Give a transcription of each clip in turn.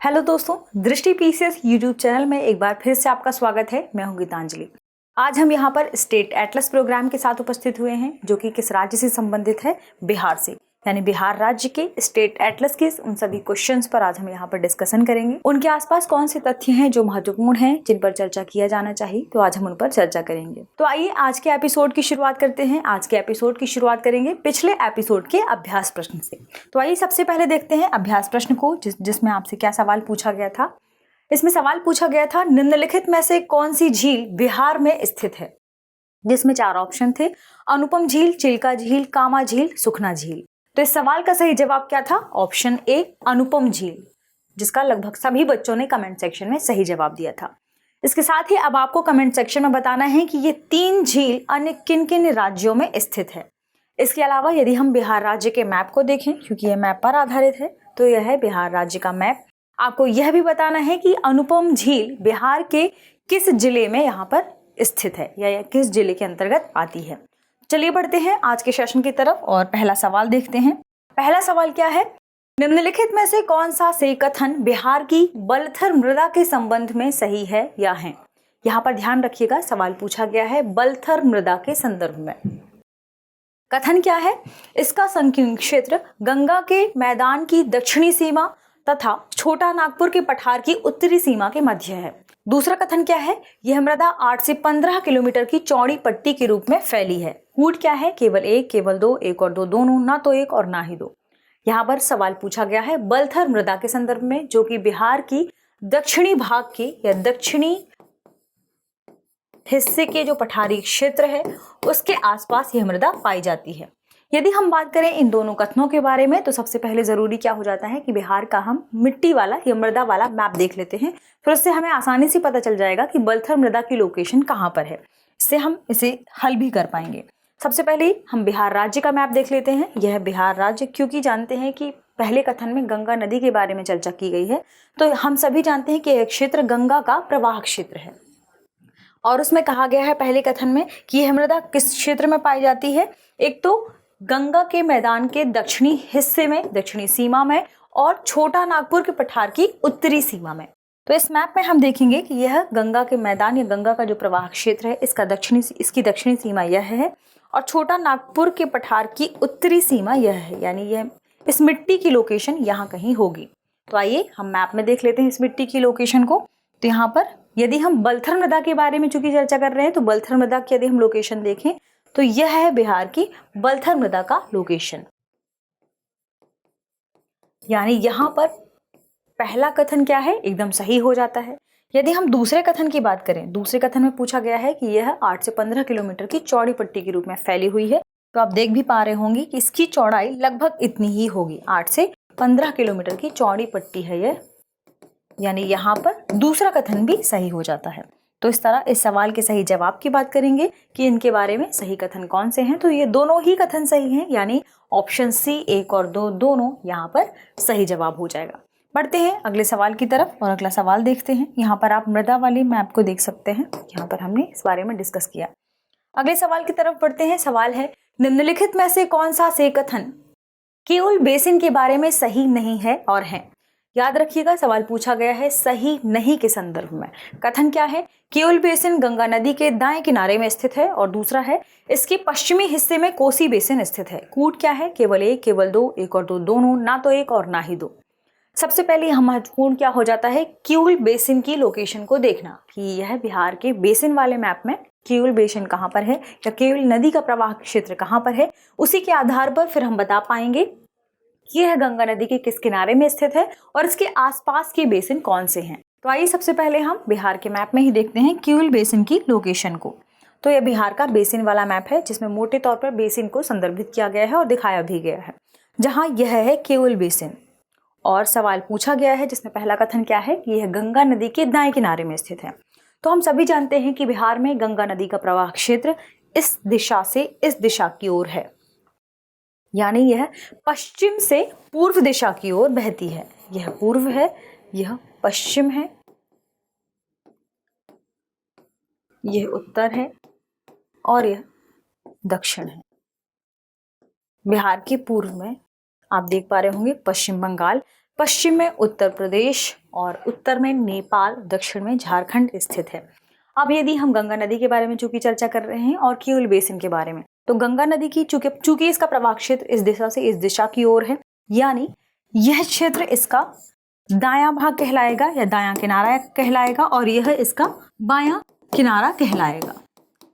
Hello दोस्तों, दृष्टि PCS YouTube channel में एक बार फिर से आपका स्वागत है। मैं हूं गीतांजलि। आज हम यहां पर स्टेट एटलस प्रोग्राम के साथ उपस्थित हुए हैं, जो कि किस राज्य से संबंधित है? बिहार से। यानी बिहार राज्य के स्टेट एटलस के उन सभी क्वेश्चंस पर आज हम यहाँ पर डिस्कशन करेंगे। उनके आसपास कौन से तथ्य हैं जो महत्वपूर्ण हैं, जिन पर चर्चा किया जाना चाहिए, तो आज हम उन पर चर्चा करेंगे। तो आइए आज के एपिसोड की शुरुआत करते हैं। आज के एपिसोड की शुरुआत करेंगे पिछले एपिसोड के अभ्यास प्रश्न से। तो आइए सबसे पहले देखते हैं अभ्यास प्रश्न को, जिसमें आपसे क्या सवाल पूछा गया था। इसमें सवाल पूछा गया था, निम्नलिखित में से कौन सी झील बिहार में स्थित है? जिसमें 4 ऑप्शन थे, अनुपम झील, चिल्का झील, कामा झील, सुखना झील। तो इस सवाल का सही जवाब क्या था? ऑप्शन ए, अनुपम झील, जिसका लगभग सभी बच्चों ने कमेंट सेक्शन में सही जवाब दिया था। इसके साथ ही अब आपको कमेंट सेक्शन में बताना है कि ये 3 झील अन्य किन किन राज्यों में स्थित है। इसके अलावा यदि हम बिहार राज्य के मैप को देखें, क्योंकि यह मैप पर आधारित है, तो यह है बिहार राज्य का मैप। आपको यह भी बताना है कि अनुपम झील बिहार के किस जिले में यहाँ पर स्थित है, या किस जिले के अंतर्गत आती है। चलिए बढ़ते हैं आज के सेशन की तरफ और पहला सवाल देखते हैं। पहला सवाल क्या है? निम्नलिखित में से कौन सा से कथन बिहार की बलथर मृदा के संबंध में सही है या है? यहाँ पर ध्यान रखिएगा, सवाल पूछा गया है बलथर मृदा के संदर्भ में। कथन क्या है? इसका संकीर्ण क्षेत्र गंगा के मैदान की दक्षिणी सीमा तथा छोटा नागपुर के पठार की उत्तरी सीमा के मध्य है। दूसरा कथन क्या है? यह मृदा 8 से 15 किलोमीटर की चौड़ी पट्टी के रूप में फैली है। कूट क्या है? केवल एक, केवल दो, एक और दो दोनों, ना तो एक और ना ही दो। यहाँ पर सवाल पूछा गया है बलथर मृदा के संदर्भ में, जो कि बिहार की दक्षिणी भाग के या दक्षिणी हिस्से के जो पठारी क्षेत्र है उसके आसपास यह मृदा पाई जाती है। यदि हम बात करें इन दोनों कथनों के बारे में, तो सबसे पहले जरूरी क्या हो जाता है कि बिहार का हम मिट्टी वाला या मृदा वाला मैप देख लेते हैं। फिर उससे हमें आसानी से पता चल जाएगा कि बलथर मृदा की लोकेशन कहाँ पर है। इससे हम इसे हल भी कर पाएंगे। सबसे पहले हम बिहार राज्य का मैप देख लेते हैं। यह बिहार राज्य, क्योंकि जानते हैं कि पहले कथन में गंगा नदी के बारे में चर्चा की गई है, तो हम सभी जानते हैं कि यह क्षेत्र गंगा का प्रवाह क्षेत्र है। और उसमें कहा गया है पहले कथन में कि यह मृदा किस क्षेत्र में पाई जाती है? एक तो गंगा के मैदान के दक्षिणी हिस्से में, दक्षिणी सीमा में, और छोटा नागपुर के पठार की उत्तरी सीमा में। तो इस मैप में हम देखेंगे कि यह गंगा के मैदान या गंगा का जो प्रवाह क्षेत्र है इसकी दक्षिणी सीमा यह है, और छोटा नागपुर के पठार की उत्तरी सीमा यह है। यानी यह इस मिट्टी की लोकेशन यहाँ कहीं होगी। तो आइए हम मैप में देख लेते हैं इस मिट्टी की लोकेशन को। तो यहाँ पर यदि हम बलथर मृदा के बारे में चूंकि चर्चा कर रहे हैं, तो बलथर मृदा की यदि हम लोकेशन देखें तो यह है बिहार की बलथर मृदा का लोकेशन। यानी यहाँ पर पहला कथन क्या है? एकदम सही हो जाता है। यदि हम दूसरे कथन की बात करें, दूसरे कथन में पूछा गया है कि यह 8 से 15 किलोमीटर की चौड़ी पट्टी के रूप में फैली हुई है। तो आप देख भी पा रहे होंगे कि इसकी चौड़ाई लगभग इतनी ही होगी, 8 से 15 किलोमीटर की चौड़ी पट्टी है यह। यानी यहाँ पर दूसरा कथन भी सही हो जाता है। तो इस तरह इस सवाल के सही जवाब की बात करेंगे कि इनके बारे में सही कथन कौन से हैं, तो ये दोनों ही कथन सही हैं। यानी ऑप्शन सी 1 और 2 दोनों यहाँ पर सही जवाब हो जाएगा। बढ़ते हैं अगले सवाल की तरफ और अगला सवाल देखते हैं। यहाँ पर आप मृदा वाली मैप को देख सकते हैं, यहाँ पर हमने इस बारे में डिस्कस किया। अगले सवाल की तरफ बढ़ते हैं। सवाल है, निम्नलिखित में से कौन सा से कथन केवल बेसिन के बारे में सही नहीं है और है? याद रखिएगा, सवाल पूछा गया है सही नहीं के संदर्भ में। कथन क्या है? केउल बेसिन गंगा नदी के दाएं किनारे में स्थित है, और दूसरा है इसके पश्चिमी हिस्से में कोसी बेसिन स्थित है। कूट क्या है? केवल एक, केवल दो, एक और दो दोनों, ना तो एक और ना ही दो। सबसे पहले हम महत्वपूर्ण क्या हो जाता है? केउल बेसिन की लोकेशन को देखना कि यह बिहार के बेसिन वाले मैप में केउल बेसिन कहाँ पर है, या केउल नदी का प्रवाह क्षेत्र कहाँ पर है। उसी के आधार पर फिर हम बता पाएंगे यह गंगा नदी के किस किनारे में स्थित है और इसके आसपास के बेसिन कौन से हैं। तो आइए सबसे पहले हम बिहार के मैप में ही देखते हैं केउल बेसिन की लोकेशन को। तो यह बिहार का बेसिन वाला मैप है, जिसमें मोटे तौर पर बेसिन को संदर्भित किया गया है और दिखाया भी गया है, जहां यह है केउल बेसिन। और सवाल पूछा गया है जिसमें पहला कथन क्या है कि यह गंगा नदी के दाएं किनारे में स्थित है। तो हम सभी जानते हैं कि बिहार में गंगा नदी का प्रवाह क्षेत्र इस दिशा से इस दिशा की ओर है। यानी यह पश्चिम से पूर्व दिशा की ओर बहती है। यह पूर्व है, यह पश्चिम है, यह उत्तर है और यह दक्षिण है। बिहार के पूर्व में आप देख पा रहे होंगे पश्चिम बंगाल, पश्चिम में उत्तर प्रदेश और उत्तर में नेपाल, दक्षिण में झारखंड स्थित है। अब यदि हम गंगा नदी के बारे में चूंकि चर्चा कर रहे हैं और क्यूल बेसिन के बारे में, तो गंगा नदी की चूंकि इसका प्रवाह क्षेत्र इस दिशा से इस दिशा की ओर है, यानी यह क्षेत्र इसका दायां भाग कहलाएगा या दायां किनारा कहलाएगा और यह इसका बायां किनारा कहलाएगा।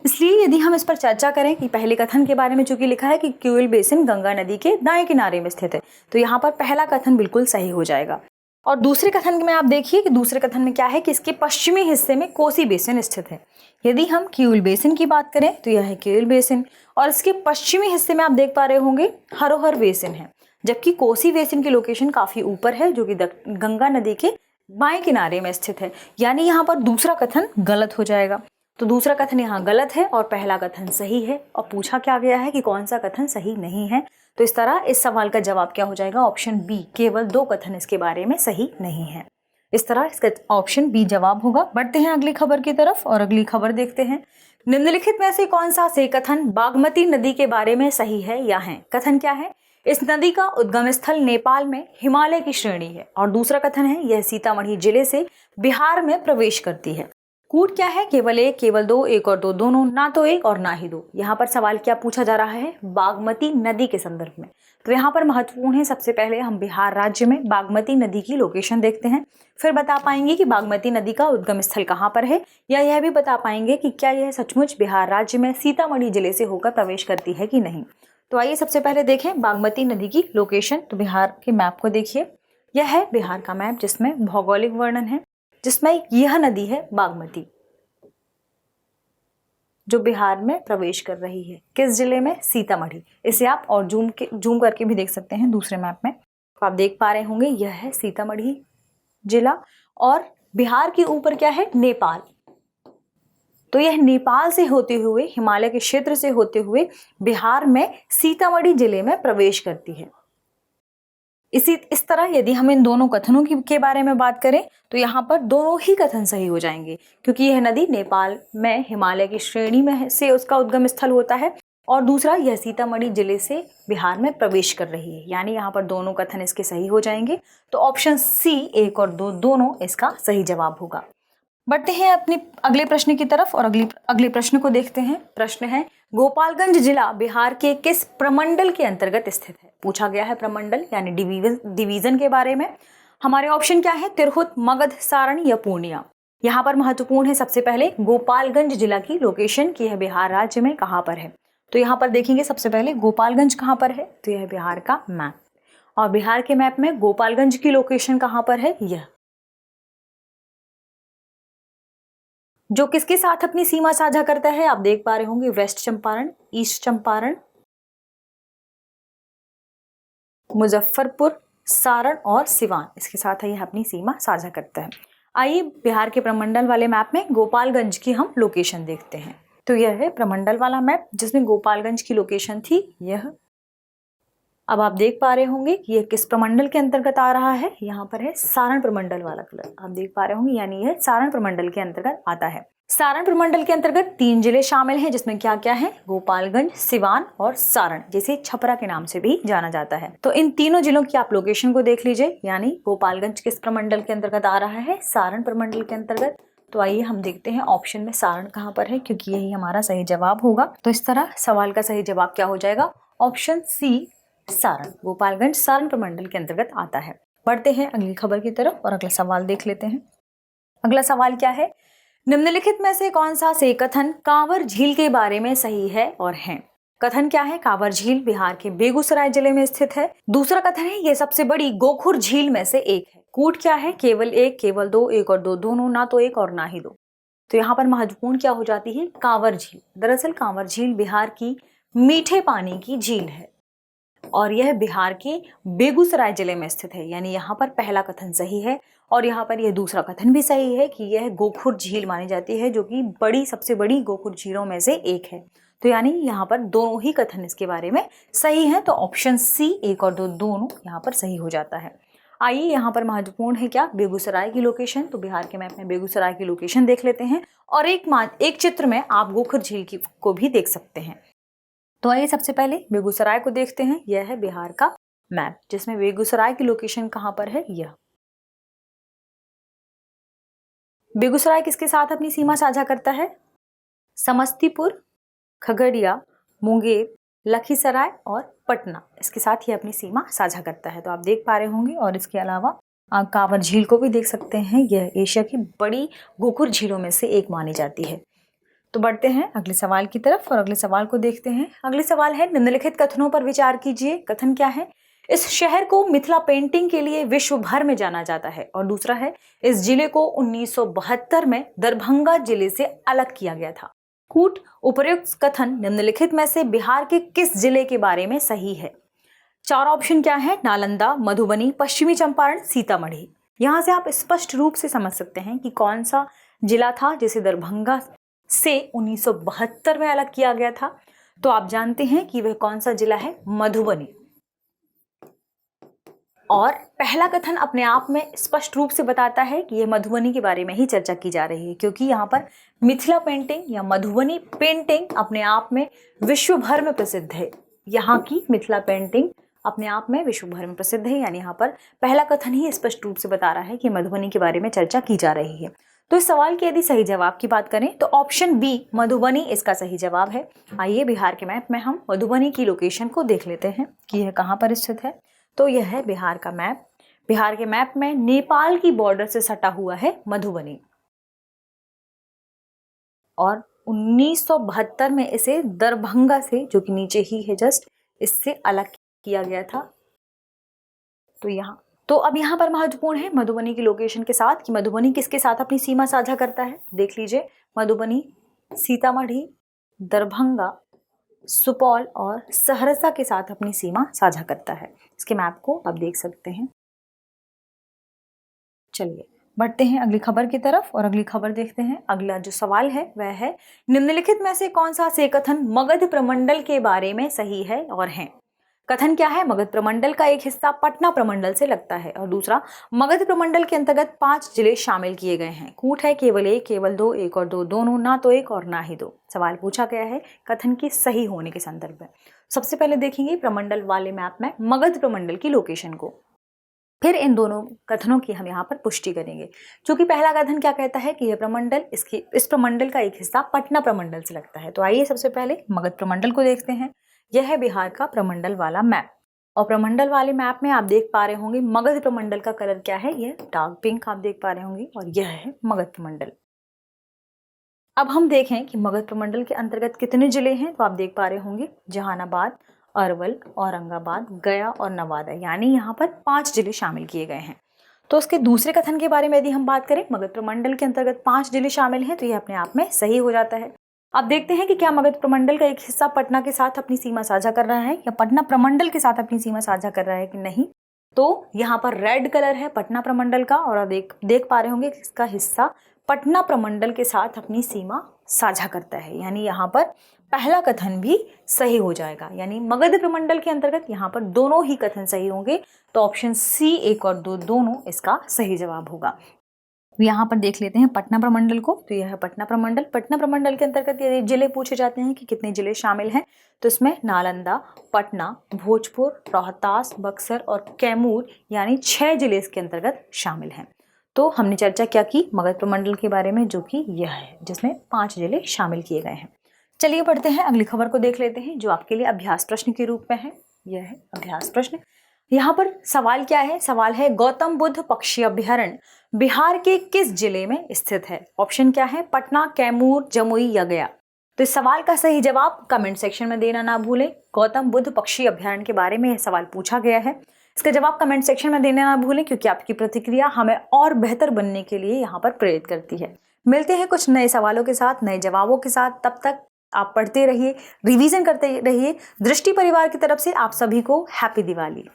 इसलिए यदि हम इस पर चर्चा करें कि पहले कथन के बारे में चूंकि लिखा है कि क्यूल बेसिन गंगा नदी के दाएं किनारे में स्थित है, तो यहाँ पर पहला कथन बिल्कुल सही हो जाएगा। और दूसरे कथन में आप देखिए कि दूसरे कथन में क्या है कि इसके पश्चिमी हिस्से में कोसी बेसिन स्थित है। यदि हम क्यूल बेसिन की बात करें तो यह है क्यूल बेसिन और इसके पश्चिमी हिस्से में आप देख पा रहे होंगे हरोहर बेसिन है, जबकि कोसी बेसिन की लोकेशन काफी ऊपर है जो कि गंगा नदी के बाएं किनारे में स्थित है, यानी यहाँ पर दूसरा कथन गलत हो जाएगा। तो दूसरा कथन यहाँ गलत है और पहला कथन सही है। और पूछा क्या गया है कि कौन सा कथन सही नहीं है, तो इस तरह इस सवाल का जवाब क्या हो जाएगा, ऑप्शन बी, केवल 2 कथन इसके बारे में सही नहीं है। इस तरह इसका ऑप्शन बी जवाब होगा। बढ़ते हैं अगली खबर की तरफ और अगली खबर देखते हैं। निम्नलिखित में से कौन सा से कथन बागमती नदी के बारे में सही है या है। कथन क्या है, इस नदी का उद्गम स्थल नेपाल में हिमालय की श्रेणी है। और दूसरा कथन है यह सीतामढ़ी जिले से बिहार में प्रवेश करती है। कूट क्या है, केवल 1, केवल 2, 1 और 2 दोनों, ना तो 1 और ना ही 2। यहाँ पर सवाल क्या पूछा जा रहा है, बागमती नदी के संदर्भ में। तो यहाँ पर महत्वपूर्ण है, सबसे पहले हम बिहार राज्य में बागमती नदी की लोकेशन देखते हैं, फिर बता पाएंगे कि बागमती नदी का उद्गम स्थल कहाँ पर है, या यह भी बता पाएंगे कि क्या यह सचमुच बिहार राज्य में सीतामढ़ी जिले से होकर प्रवेश करती है कि नहीं। तो आइए सबसे पहले देखें बागमती नदी की लोकेशन। तो बिहार के मैप को देखिए, यह है बिहार का मैप जिसमें भौगोलिक वर्णन है, जिसमें यह नदी है बागमती जो बिहार में प्रवेश कर रही है। किस जिले में, सीतामढ़ी। इसे आप और जूम करके भी देख सकते हैं दूसरे मैप में। तो आप देख पा रहे होंगे यह है सीतामढ़ी जिला और बिहार के ऊपर क्या है, नेपाल। तो यह नेपाल से होते हुए, हिमालय के क्षेत्र से होते हुए बिहार में सीतामढ़ी जिले में प्रवेश करती है। इस तरह यदि हम इन दोनों कथनों के बारे में बात करें तो यहाँ पर दोनों ही कथन सही हो जाएंगे, क्योंकि यह नदी नेपाल में हिमालय की श्रेणी में से उसका उद्गम स्थल होता है और दूसरा यह सीतामढ़ी जिले से बिहार में प्रवेश कर रही है, यानी यहाँ पर दोनों कथन इसके सही हो जाएंगे। तो ऑप्शन सी 1 और 2 दोनों इसका सही जवाब होगा। बढ़ते हैं अपने अगले प्रश्न की तरफ और अगले प्रश्न को देखते हैं। प्रश्न है, गोपालगंज जिला बिहार के किस प्रमंडल के अंतर्गत स्थित है। पूछा गया है प्रमंडल यानी डिवीजन के बारे में। हमारे ऑप्शन क्या है, तिरहुत, मगध, सारण या पूर्णिया। यहाँ पर महत्वपूर्ण है सबसे पहले गोपालगंज जिला की लोकेशन की है बिहार राज्य में कहाँ पर है। तो यहाँ पर देखेंगे सबसे पहले गोपालगंज कहाँ पर है, तो यह बिहार का मैप, और बिहार के मैप में गोपालगंज की लोकेशन कहाँ पर है, यह जो किसके साथ अपनी सीमा साझा करता है, आप देख पा रहे होंगे वेस्ट चंपारण, ईस्ट चंपारण, मुजफ्फरपुर, सारण और सिवान, इसके साथ यह अपनी सीमा साझा करता है। आइए बिहार के प्रमंडल वाले मैप में गोपालगंज की हम लोकेशन देखते हैं। तो यह है प्रमंडल वाला मैप जिसमें गोपालगंज की लोकेशन थी यह। अब आप देख पा रहे होंगे कि यह किस प्रमंडल के अंतर्गत आ रहा है, यहाँ पर है सारण प्रमंडल वाला कलर, आप देख पा रहे होंगे, यानी यह सारण प्रमंडल के अंतर्गत आता है। सारण प्रमंडल के अंतर्गत 3 जिले शामिल हैं, जिसमें क्या क्या है, गोपालगंज, सिवान और सारण, जिसे छपरा के नाम से भी जाना जाता है। तो इन तीनों जिलों की आप लोकेशन को देख लीजिए, यानी गोपालगंज किस प्रमंडल के अंतर्गत आ रहा है, सारण प्रमंडल के अंतर्गत। तो आइए हम देखते हैं ऑप्शन में सारण कहाँ पर है, क्योंकि यही हमारा सही जवाब होगा। तो इस तरह सवाल का सही जवाब क्या हो जाएगा, ऑप्शन सी सारण, गोपालगंज सारण प्रमंडल के अंतर्गत आता है। बढ़ते हैं अगली खबर की तरफ और अगला सवाल देख लेते हैं। अगला सवाल क्या है, निम्नलिखित में से कौन सा से कथन कांवर झील के बारे में सही है और है। कथन क्या है, कांवर झील बिहार के बेगूसराय जिले में स्थित है। दूसरा कथन है यह सबसे बड़ी गोखुर झील में से एक है। कूट क्या है, केवल 1, केवल 2, 1 और 2 दोनों, ना तो 1 और ना ही 2। तो यहाँ पर महत्वपूर्ण क्या हो जाती है, कांवर झील। दरअसल कांवर झील बिहार की मीठे पानी की झील है और यह बिहार के बेगूसराय जिले में स्थित है, यानी यहाँ पर पहला कथन सही है और यहाँ पर यह दूसरा कथन भी सही है कि यह गोखुर झील मानी जाती है, जो कि सबसे बड़ी गोखुर झीलों में से एक है। तो यानी यहाँ पर दोनों ही कथन इसके बारे में सही है। तो ऑप्शन सी 1 और 2 दोनों यहाँ पर सही हो जाता है। आइए यहाँ पर महत्वपूर्ण है क्या, बेगूसराय की लोकेशन। तो बिहार के मैप में बेगूसराय की लोकेशन देख लेते हैं और एक चित्र में आप गोखुर झील को भी देख सकते हैं। तो आइए सबसे पहले बेगूसराय को देखते हैं, यह है बिहार का मैप, जिसमें बेगूसराय की लोकेशन कहाँ पर है, यह। बेगूसराय किसके साथ अपनी सीमा साझा करता है? समस्तीपुर, खगड़िया, मुंगेर, लखीसराय और पटना, इसके साथ ही अपनी सीमा साझा करता है। तो आप देख पा रहे होंगे। और इसके अलावा आप कांवर झील को भी देख सकते हैं, यह एशिया की बड़ी गोकुर झीलों में से एक मानी जाती है। तो बढ़ते हैं अगले सवाल की तरफ और अगले सवाल को देखते हैं। अगले सवाल है, निम्नलिखित कथनों पर विचार कीजिए। कथन क्या है? इस शहर को मिथिला पेंटिंग के लिए विश्व भर में जाना जाता है। और दूसरा है, इस जिले को 1972 में दरभंगा जिले से अलग किया गया था। कूट उपर्युक्त कथन निम्नलिखित में से बिहार के किस जिले के बारे में सही है? 4 ऑप्शन क्या है? नालंदा, मधुबनी, पश्चिमी चंपारण, सीतामढ़ी। यहाँ से आप स्पष्ट रूप से समझ सकते हैं कि कौन सा जिला था जिसे दरभंगा से 1972 में अलग किया गया था। तो आप जानते हैं कि वह कौन सा जिला है? मधुबनी। और पहला कथन अपने आप में स्पष्ट रूप से बताता है कि यह मधुबनी के बारे में ही चर्चा की जा रही है, क्योंकि यहाँ पर मिथिला पेंटिंग या मधुबनी पेंटिंग अपने आप में विश्व भर में प्रसिद्ध है। यहाँ की मिथिला पेंटिंग अपने आप में विश्व भर में प्रसिद्ध है, यानी यहाँ पर पहला कथन ही स्पष्ट रूप से बता रहा है कि मधुबनी के बारे में चर्चा की जा रही है। तो इस सवाल के यदि सही जवाब की बात करें तो ऑप्शन बी मधुबनी इसका सही जवाब है। आइए बिहार के मैप में हम मधुबनी की लोकेशन को देख लेते हैं कि यह कहाँ पर स्थित है। तो यह है बिहार का मैप। बिहार के मैप में नेपाल की बॉर्डर से सटा हुआ है मधुबनी। और 1972 में इसे दरभंगा से, जो कि नीचे ही है जस्ट, इससे अलग किया गया था। तो अब यहाँ पर महत्वपूर्ण है मधुबनी की लोकेशन के साथ कि मधुबनी किसके साथ अपनी सीमा साझा करता है। देख लीजिए, मधुबनी सीतामढ़ी, दरभंगा, सुपौल और सहरसा के साथ अपनी सीमा साझा करता है। इसके मैप को आप देख सकते हैं। चलिए बढ़ते हैं अगली खबर की तरफ और अगली खबर देखते हैं। अगला जो सवाल है वह है, निम्नलिखित में से कौन सा से कथन मगध प्रमंडल के बारे में सही है और है? कथन क्या है? मगध प्रमंडल का एक हिस्सा पटना प्रमंडल से लगता है। और दूसरा, मगध प्रमंडल के अंतर्गत 5 जिले शामिल किए गए हैं। कूट है केवल 1, केवल 2, 1 और 2 दोनों, ना तो 1 और ना ही 2। सवाल पूछा गया है कथन के सही होने के संदर्भ में। सबसे पहले देखेंगे प्रमंडल वाले मैप में मगध प्रमंडल की लोकेशन को, फिर इन दोनों कथनों की हम यहाँ पर पुष्टि करेंगे। क्योंकि पहला कथन क्या कहता है कि यह प्रमंडल, इस प्रमंडल का एक हिस्सा पटना प्रमंडल से लगता है। तो आइए सबसे पहले मगध प्रमंडल को देखते हैं। यह है बिहार का प्रमंडल वाला मैप। और प्रमंडल वाले मैप में आप देख पा रहे होंगे मगध प्रमंडल का कलर क्या है, यह डार्क पिंक आप देख पा रहे होंगे। और यह है मगध प्रमंडल। अब हम देखें कि मगध प्रमंडल के अंतर्गत कितने जिले हैं। तो आप देख पा रहे होंगे जहानाबाद, अरवल, औरंगाबाद, गया और नवादा, यानी यहाँ पर 5 जिले शामिल किए गए हैं। तो उसके दूसरे कथन के बारे में यदि हम बात करें, मगध प्रमंडल के अंतर्गत 5 जिले शामिल हैं, तो यह अपने आप में सही हो जाता है। अब देखते हैं कि क्या मगध प्रमंडल का एक हिस्सा पटना के साथ अपनी सीमा साझा कर रहा है या पटना प्रमंडल के साथ अपनी सीमा साझा कर रहा है कि नहीं। तो यहाँ पर रेड कलर है पटना प्रमंडल का और देख पा रहे होंगे कि इसका हिस्सा पटना प्रमंडल के साथ अपनी सीमा साझा करता है, यानी यहाँ पर पहला कथन भी सही हो जाएगा। यानी मगध प्रमंडल के अंतर्गत यहाँ पर दोनों ही कथन सही होंगे। तो ऑप्शन सी 1 और 2 दोनों इसका सही जवाब होगा। यहाँ पर देख लेते हैं पटना प्रमंडल को। तो यह है पटना प्रमंडल। पटना प्रमंडल के अंतर्गत यदि जिले पूछे जाते हैं कि कितने जिले शामिल हैं, तो इसमें नालंदा, पटना, भोजपुर, रोहतास, बक्सर और कैमूर, यानी 6 जिले इसके अंतर्गत शामिल हैं। तो हमने चर्चा क्या की मगध प्रमंडल के बारे में, जो कि यह है जिसमें 5 जिले शामिल किए गए हैं। चलिए बढ़ते हैं अगली खबर को देख लेते हैं, जो आपके लिए अभ्यास प्रश्न के रूप में है। यह है अभ्यास प्रश्न। यहाँ पर सवाल क्या है? सवाल है, गौतम बुद्ध पक्षी अभ्यारण्य बिहार के किस जिले में स्थित है? ऑप्शन क्या है? पटना, कैमूर, जमुई या गया। तो इस सवाल का सही जवाब कमेंट सेक्शन में देना ना भूलें। गौतम बुद्ध पक्षी अभ्यारण्य के बारे में यह सवाल पूछा गया है। इसका जवाब कमेंट सेक्शन में देना ना भूलें, क्योंकि आपकी प्रतिक्रिया हमें और बेहतर बनने के लिए यहाँ पर प्रेरित करती है। मिलते हैं कुछ नए सवालों के साथ, नए जवाबों के साथ। तब तक आप पढ़ते रहिए, रिवीजन करते रहिए। दृष्टि परिवार की तरफ से आप सभी को हैप्पी दिवाली।